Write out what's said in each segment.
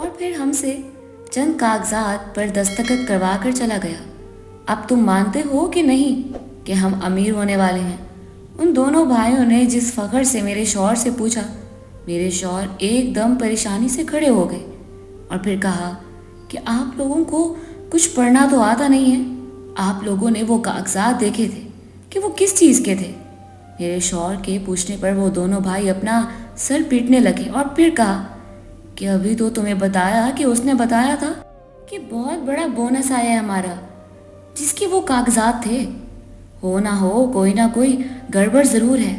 اور پھر ہم سے چند کاغذات پر دستخط کروا کر چلا گیا۔ اب تم مانتے ہو کہ نہیں کہ ہم امیر ہونے والے ہیں؟ ان دونوں بھائیوں نے جس فخر سے میرے شوہر سے پوچھا، میرے شوہر ایک دم پریشانی سے کھڑے ہو گئے اور پھر کہا کہ آپ لوگوں کو کچھ پڑھنا تو آتا نہیں ہے۔ آپ لوگوں نے وہ کاغذات دیکھے تھے کہ وہ کس چیز کے تھے؟ میرے شوہر کے پوچھنے پر وہ دونوں بھائی اپنا سر پیٹنے لگے اور پھر کہا کہ ابھی تو تمہیں بتایا کہ اس نے بتایا تھا کہ بہت بڑا بونس آیا ہے ہمارا، جس کے وہ کاغذات تھے۔ ہو نہ ہو کوئی نہ کوئی گڑبڑ ضرور ہے۔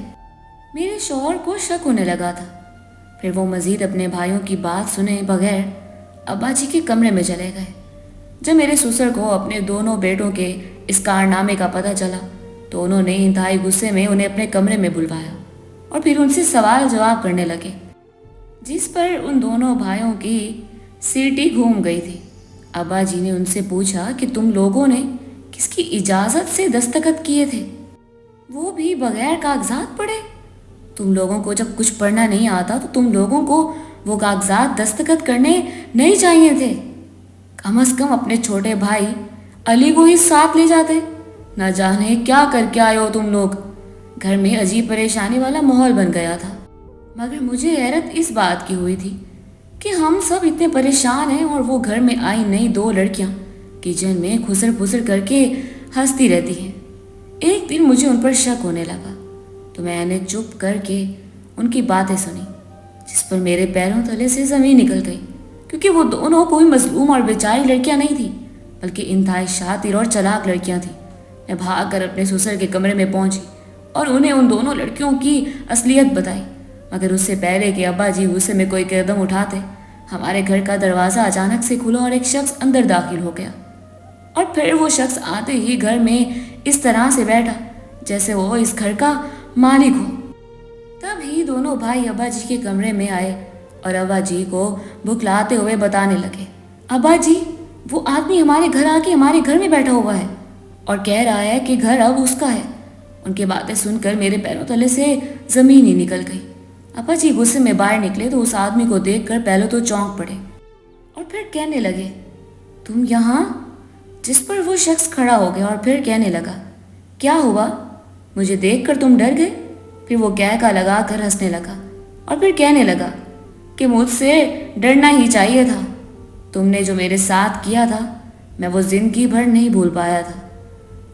میرے شوہر کو شک ہونے لگا تھا۔ پھر وہ مزید اپنے بھائیوں کی بات سنے بغیر ابا جی کے کمرے میں چلے گئے۔ جب میرے سسر کو اپنے دونوں بیٹوں کے اس کارنامے کا پتہ چلا تو انہوں نے انتہائی غصے میں انہیں اپنے کمرے میں بلوایا اور پھر ان سے سوال جواب کرنے لگے، جس پر ان دونوں بھائیوں کی سیٹی گھوم گئی تھی۔ ابا جی نے ان سے پوچھا کہ تم لوگوں نے کس کی اجازت سے دستخط کیے تھے، وہ بھی بغیر کاغذات پڑھے؟ تم لوگوں کو جب کچھ پڑھنا نہیں آتا تو تم لوگوں کو وہ کاغذات دستخط کرنے نہیں چاہیے تھے۔ کم از کم اپنے چھوٹے بھائی علی کو ہی ساتھ لے جاتے۔ نہ جانے کیا کر کے آئے ہو تم لوگ۔ گھر میں عجیب پریشانی والا ماحول بن گیا تھا، مگر مجھے حیرت اس بات کی ہوئی تھی کہ ہم سب اتنے پریشان ہیں اور وہ گھر میں آئی نئی دو لڑکیاں کچن میں خسر پسر کر کے ہنستی رہتی ہیں۔ ایک دن مجھے ان پر شک ہونے لگا تو میں نے چپ کر کے ان کی باتیں سنی، جس پر میرے پیروں تلے سے زمین نکل گئی، کیونکہ وہ دونوں کوئی مظلوم اور بیچاری لڑکیاں نہیں تھیں بلکہ انتہائی شاطر اور چلاک لڑکیاں تھیں۔ میں بھاگ کر اپنے سسر کے کمرے میں پہنچی اور انہیں ان دونوں لڑکیوں کی اصلیت بتائی، مگر اس سے پہلے کہ ابا جی غصے میں کوئی قدم اٹھاتے، ہمارے گھر کا دروازہ اچانک سے کھلا اور ایک شخص اندر داخل ہو گیا، اور پھر وہ شخص آتے ہی گھر میں اس طرح سے بیٹھا جیسے وہ اس گھر کا مالک ہو۔ تب ہی دونوں بھائی ابا جی کے کمرے میں آئے اور ابا جی کو بھکلاتے ہوئے بتانے لگے، ابا جی وہ آدمی ہمارے گھر آ کے ہمارے گھر میں بیٹھا ہوا ہے اور کہہ رہا ہے کہ گھر اب اس کا ہے۔ ان کی باتیں سن کر میرے پیروں تلے سے زمین ہی نکل گئی۔ ابا جی غصے میں باہر نکلے تو اس آدمی کو دیکھ کر پہلے تو چونک پڑے اور پھر کہنے لگے، تم یہاں؟ جس پر وہ شخص کھڑا ہو گیا اور پھر کہنے لگا، کیا ہوا؟ مجھے دیکھ کر تم ڈر گئے؟ پھر وہ کہکا لگا کر ہنسنے لگا اور پھر کہنے لگا کہ مجھ سے ڈرنا ہی چاہیے تھا۔ تم نے جو میرے ساتھ کیا تھا میں وہ زندگی بھر نہیں بھول پایا تھا،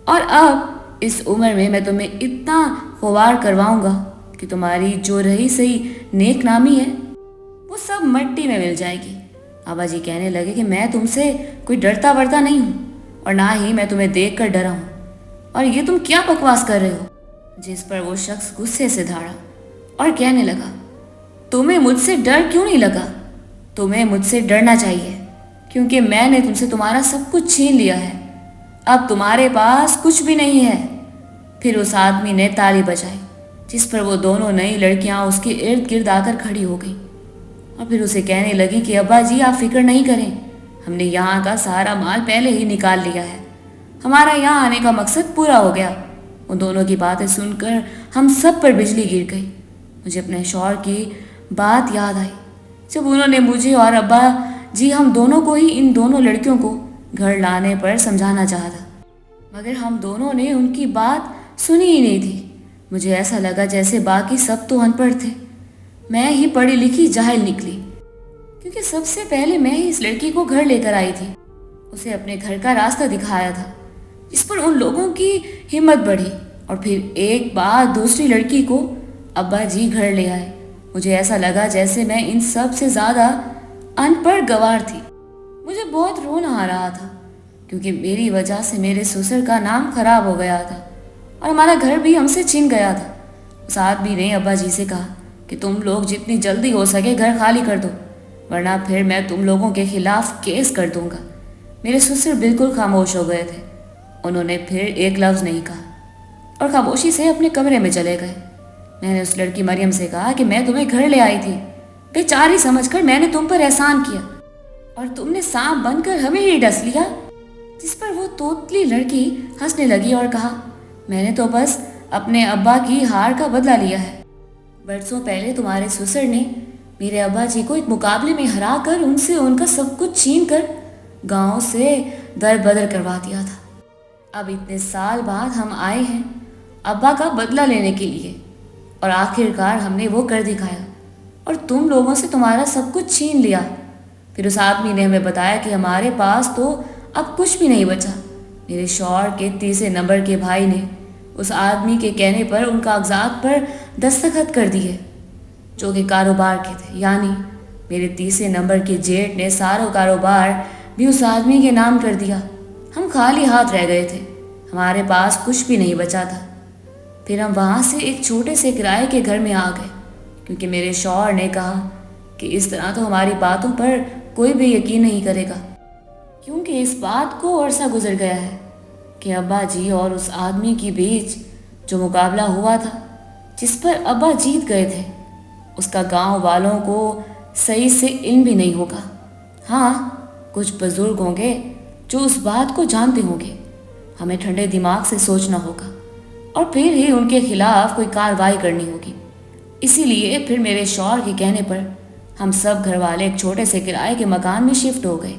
اور اب اس عمر میں میں تمہیں اتنا خوار کرواؤں گا کہ تمہاری جو رہی صحیح نیک نامی ہے وہ سب مٹی میں مل جائے گی۔ ابا جی کہنے لگے کہ میں تم سے کوئی ڈرتا ورتا نہیں ہوں اور نہ ہی میں تمہیں دیکھ کر ڈرا ہوں، اور یہ تم کیا بکواس کر رہے ہو؟ جس پر وہ شخص غصے سے دھاڑا اور کہنے لگا، تمہیں مجھ سے ڈر کیوں نہیں لگا؟ تمہیں مجھ سے ڈرنا چاہیے کیونکہ میں نے تم سے تمہارا سب کچھ چھین لیا ہے، اب تمہارے پاس کچھ بھی نہیں ہے۔ پھر اس آدمی نے تالی بجائی، جس پر وہ دونوں نئی لڑکیاں اس کے ارد گرد آ کر کھڑی ہو گئیں اور پھر اسے کہنے لگی کہ ابا جی آپ فکر نہیں کریں، ہم نے یہاں کا سارا مال پہلے ہی نکال لیا ہے، ہمارا یہاں آنے کا مقصد پورا ہو گیا۔ ان دونوں کی باتیں سن کر ہم سب پر بجلی گر گئی۔ مجھے اپنے شوہر کی بات یاد آئی جب انہوں نے مجھے اور ابا جی ہم دونوں کو ہی ان دونوں لڑکیوں کو گھر لانے پر سمجھانا چاہا تھا، مگر ہم دونوں نے ان کی بات سنی ہی نہیں تھی۔ مجھے ایسا لگا جیسے باقی سب تو ان پڑھ تھے، میں ہی پڑھی لکھی جاہل نکلی، کیونکہ سب سے پہلے میں ہی اس لڑکی کو گھر لے کر آئی تھی، اسے اپنے گھر کا راستہ دکھایا تھا، جس پر ان لوگوں کی ہمت بڑھی اور پھر ایک بعد دوسری لڑکی کو ابا جی گھر لے آئے۔ مجھے ایسا لگا جیسے میں ان سب سے زیادہ ان پڑھ گوار تھی۔ مجھے بہت رونا آ رہا تھا کیونکہ میری وجہ سے میرے سسر کا نام خراب ہو گیا تھا اور ہمارا گھر بھی ہم سے چھن گیا تھا۔ اس آدمی نے ابا جی سے کہا کہ تم لوگ جتنی جلدی ہو سکے گھر خالی کر دو، ورنہ پھر میں تم لوگوں کے خلاف کیس کر دوں گا۔ میرے سسر بالکل خاموش ہو گئے تھے، انہوں نے پھر ایک لفظ نہیں کہا اور خاموشی سے اپنے کمرے میں چلے گئے۔ میں نے اس لڑکی مریم سے کہا کہ میں تمہیں گھر لے آئی تھی، بیچاری سمجھ کر میں نے تم پر احسان کیا اور تم نے سانپ بن کر ہمیں ہی ڈس لیا۔ جس پر وہ توتلی لڑکی ہنسنے لگی اور کہا، میں نے تو بس اپنے ابا کی ہار کا بدلہ لیا ہے۔ برسوں پہلے تمہارے سسر نے میرے ابا جی کو ایک مقابلے میں ہرا کر ان سے ان کا سب کچھ چھین کر گاؤں سے در بدر کروا دیا تھا۔ اب اتنے سال بعد ہم آئے ہیں ابا کا بدلہ لینے کے لیے، اور آخر کار ہم نے وہ کر دکھایا، اور تم لوگوں سے تمہارا سب کچھ چھین لیا۔ پھر اس آدمی نے ہمیں بتایا کہ ہمارے پاس تو اب کچھ بھی نہیں بچا۔ میرے شوہر کے تیسرے نمبر کے بھائی نے اس آدمی کے کہنے پر ان کاغذات پر دستخط کر دیے جو کہ کاروبار کے تھے، یعنی میرے تیسرے نمبر کے جیٹ نے سارا کاروبار بھی اس آدمی کے نام کر دیا۔ ہم خالی ہاتھ رہ گئے تھے، ہمارے پاس کچھ بھی نہیں بچا تھا۔ پھر ہم وہاں سے ایک چھوٹے سے کرائے کے گھر میں آ گئے، کیونکہ میرے شوہر نے کہا کہ اس طرح تو ہماری باتوں پر کوئی بھی یقین نہیں کرے گا، کیونکہ اس بات کو عرصہ گزر گیا ہے کہ ابا جی اور اس آدمی کے بیچ جو مقابلہ ہوا تھا جس پر ابا جیت گئے تھے، اس کا گاؤں والوں کو صحیح سے علم بھی نہیں ہوگا۔ ہاں، کچھ بزرگ ہوں گے جو اس بات کو جانتے ہوں گے۔ ہمیں ٹھنڈے دماغ سے سوچنا ہوگا اور پھر ہی ان کے خلاف کوئی کارروائی کرنی ہوگی۔ اسی لیے پھر میرے شوہر کے کہنے پر ہم سب گھر والے ایک چھوٹے سے کرائے کے مکان میں شفٹ ہو گئے،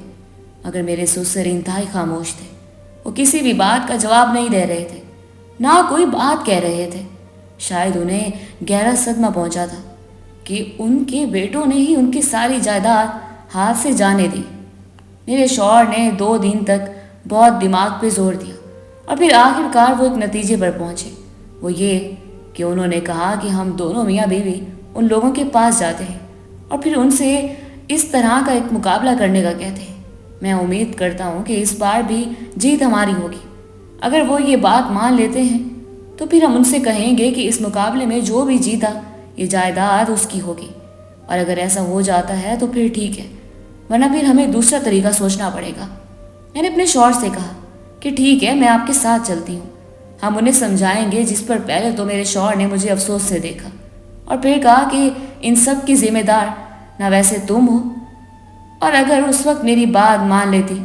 مگر میرے سسر انتہائی خاموش تھے۔ وہ کسی بھی بات کا جواب نہیں دے رہے تھے، نہ کوئی بات کہہ رہے تھے۔ شاید انہیں گہرا صدمہ پہنچا تھا کہ ان کے بیٹوں نے ہی ان کی ساری جائیداد ہاتھ سے جانے دی۔ میرے شوہر نے 2 دن تک بہت دماغ پہ زور دیا، اور پھر آخر کار وہ ایک نتیجے پر پہنچے۔ وہ یہ کہ انہوں نے کہا کہ ہم دونوں میاں بیوی ان لوگوں کے پاس جاتے ہیں اور پھر ان سے اس طرح کا ایک مقابلہ کرنے کا کہتے ہیں۔ میں امید کرتا ہوں کہ اس بار بھی جیت ہماری ہوگی۔ اگر وہ یہ بات مان لیتے ہیں تو پھر ہم ان سے کہیں گے کہ اس مقابلے میں جو بھی جیتا یہ جائیداد اس کی ہوگی، اور اگر ایسا ہو جاتا ہے تو پھر ٹھیک ہے، ورنہ پھر ہمیں دوسرا طریقہ سوچنا پڑے گا۔ میں نے اپنے شوہر سے کہا کہ ٹھیک ہے، میں آپ کے ساتھ چلتی ہوں، ہم انہیں سمجھائیں گے۔ جس پر پہلے تو میرے شوہر نے مجھے افسوس سے دیکھا اور پھر کہا کہ ان سب کی ذمہ دار نہ ویسے تم ہو، اور اگر اس وقت میری بات مان لیتی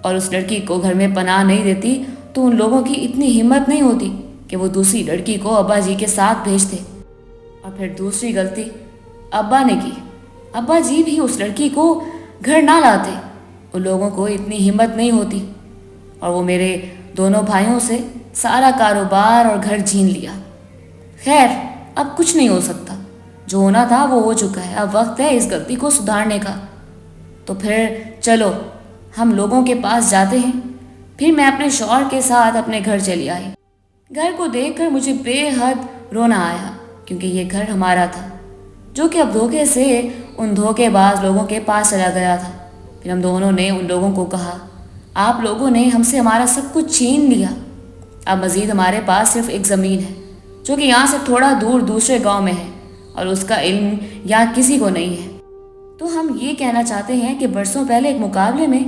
اور اس لڑکی کو گھر میں پناہ نہیں دیتی تو ان لوگوں کی اتنی ہمت نہیں ہوتی کہ وہ دوسری لڑکی کو ابا جی کے ساتھ بھیجتے۔ اور پھر دوسری غلطی ابا نے کی، ابا جی بھی اس لڑکی کو گھر نہ لاتے، ان لوگوں کو اتنی ہمت نہیں ہوتی، اور وہ میرے دونوں بھائیوں سے سارا کاروبار اور گھر چھین لیا۔ خیر، اب کچھ نہیں ہو سکتا، جو ہونا تھا وہ ہو چکا ہے، اب وقت ہے اس غلطی کو سدھارنے کا۔ تو پھر چلو ہم لوگوں کے پاس جاتے ہیں۔ پھر میں اپنے شوہر کے ساتھ اپنے گھر چلی آئی۔ گھر کو دیکھ کر مجھے بے حد رونا آیا، کیونکہ یہ گھر ہمارا تھا جو کہ اب دھوکے سے ان دھوکے باز لوگوں کے پاس چلا گیا تھا۔ پھر ہم دونوں نے ان لوگوں کو کہا، آپ لوگوں نے ہم سے ہمارا سب کچھ چھین لیا، اب مزید ہمارے پاس صرف ایک زمین ہے جو کہ یہاں سے تھوڑا دور دوسرے گاؤں میں ہے، اور اس کا علم یہاں کسی کو نہیں ہے۔ تو ہم یہ کہنا چاہتے ہیں کہ برسوں پہلے ایک مقابلے میں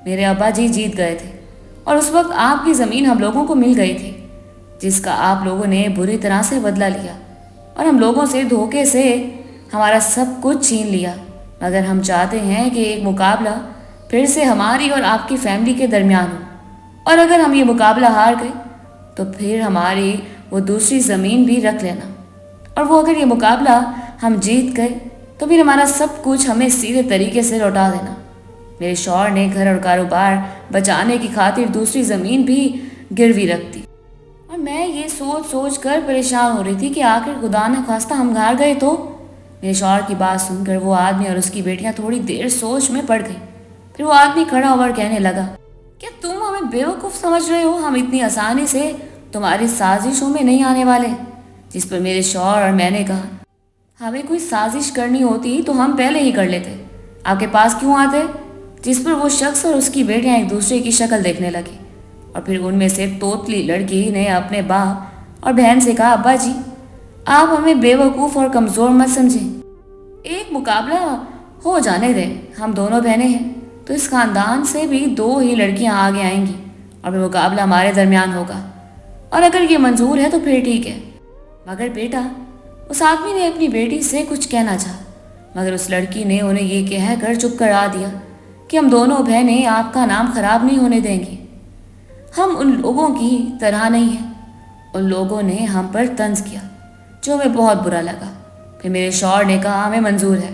میرے ابا جی جیت گئے تھے، اور اس وقت آپ کی زمین ہم لوگوں کو مل گئی تھی، جس کا آپ لوگوں نے بری طرح سے بدلہ لیا، اور ہم لوگوں سے دھوکے سے ہمارا سب کچھ چھین لیا۔ مگر ہم چاہتے ہیں کہ ایک مقابلہ پھر سے ہماری اور آپ کی فیملی کے درمیان ہو، اور اگر ہم یہ مقابلہ ہار گئے تو پھر ہماری وہ دوسری زمین بھی رکھ لینا، اور وہ اگر یہ مقابلہ ہم جیت گئے تو پھر ہمارا سب کچھ ہمیں سیدھے طریقے سے لوٹا دینا۔ میرے شوہر نے گھر اور کاروبار بچانے کی خاطر دوسری زمین بھی گروی رکھ دی، اور میں یہ سوچ سوچ کر پریشان ہو رہی تھی کہ آخر خدا نہ خواستہ ہم ہار گئے تو۔ میرے شوہر کی بات سن کر وہ آدمی اور اس کی بیٹیاں تھوڑی دیر سوچ میں پڑ گئی۔ پھر وہ آدمی کھڑا ہو کر کہنے لگا، کیا تم ہمیں بیوقوف سمجھ رہے ہو؟ ہم اتنی آسانی سے تمہاری سازشوں میں نہیں آنے والے۔ جس پر میرے شوہر اور میں نے کہا، ہمیں کوئی سازش کرنی ہوتی تو ہم پہلے ہی کر لیتے، آپ کے پاس کیوں آتے؟ جس پر وہ شخص اور اس کی بیٹیاں ایک دوسرے کی شکل دیکھنے لگے، اور پھر ان میں سے توتلی لڑکی نے اپنے باپ اور بہن سے کہا، ابا جی آپ ہمیں بیوقوف اور کمزور مت سمجھیں، ایک مقابلہ ہو جانے دیں، ہم دونوں بہنیں ہیں تو اس خاندان سے بھی 2 ہی لڑکیاں آگے آئیں گی، اور پھر مقابلہ ہمارے درمیان ہوگا، اور اگر یہ منظور ہے تو پھر ٹھیک ہے۔ مگر بیٹا، اس آدمی نے اپنی بیٹی سے کچھ کہنا چاہا، مگر اس لڑکی نے انہیں یہ کہہ کر چپ کرا دیا کہ ہم دونوں بہنیں آپ کا نام خراب نہیں ہونے دیں گی، ہم ان لوگوں کی طرح نہیں ہیں۔ ان لوگوں نے ہم پر طنز کیا جو ہمیں بہت برا لگا۔ پھر میرے شوہر نے کہا، ہمیں منظور ہے،